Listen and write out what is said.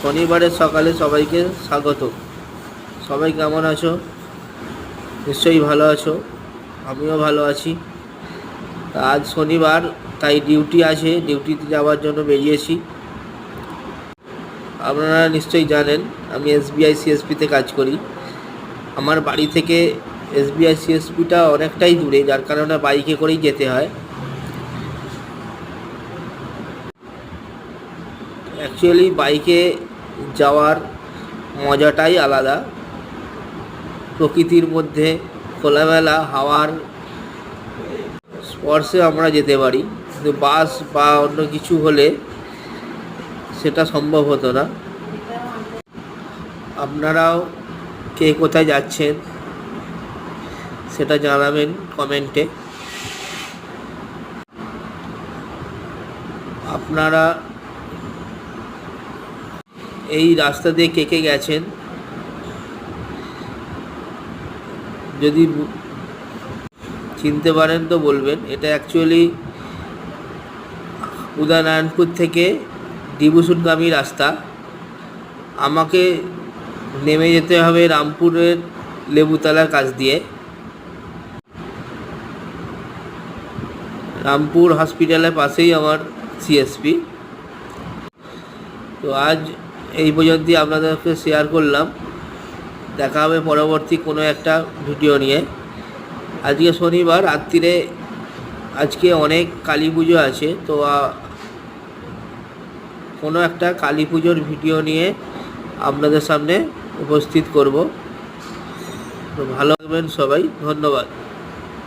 শনিবারের সকালে সবাইকে স্বাগত। সবাই কেমন আছো? নিশ্চয়ই ভালো আছো, আমিও ভালো আছি। আজ শনিবার, তাই ডিউটি আছে, ডিউটিতে যাওয়ার জন্য বেরিয়েছি। আপনারা নিশ্চয়ই জানেন আমি এসবিআই সিএসপিতে কাজ করি। আমার বাড়ি থেকে এসবিআই সিএসপিটা অনেকটাই দূরে, যার কারণে বাইকে করেই যেতে হয়। অ্যাকচুয়ালি বাইকে যাওয়ার মজাটাই আলাদা। প্রকৃতির মধ্যে খোলামেলা হাওয়ার স্পর্শে আমরা যেতে পারি, কিন্তু বাস বা অন্য কিছু হলে সেটা সম্ভব হতো না। আপনারাও কে কোথায় যাচ্ছেন সেটা জানাবেন কমেন্টে। আপনারা এই রাস্তা দিয়ে কে কে গেছেন যদি চিনতে পারেন তো বলবেন। এটা অ্যাকচুয়ালি উদয়নারায়ণপুর থেকে ডিবুসুরগামী রাস্তা। আমাকে নেমে যেতে হবে রামপুরের লেবুতলার কাছ দিয়ে। রামপুর হসপিটালের পাশেই আমার সিএসপি। তো আজ এই পর্যন্তই আপনাদেরকে শেয়ার করলাম। দেখা হবে পরবর্তী কোনো একটা ভিডিও নিয়ে। আজকে শনিবার রাত্রিরে, আজকে অনেক কালী পুজো আছে, তো কোনো একটা কালী পুজোর ভিডিও নিয়ে আপনাদের সামনে উপস্থিত করব। তো ভালো থাকবেন সবাই, ধন্যবাদ।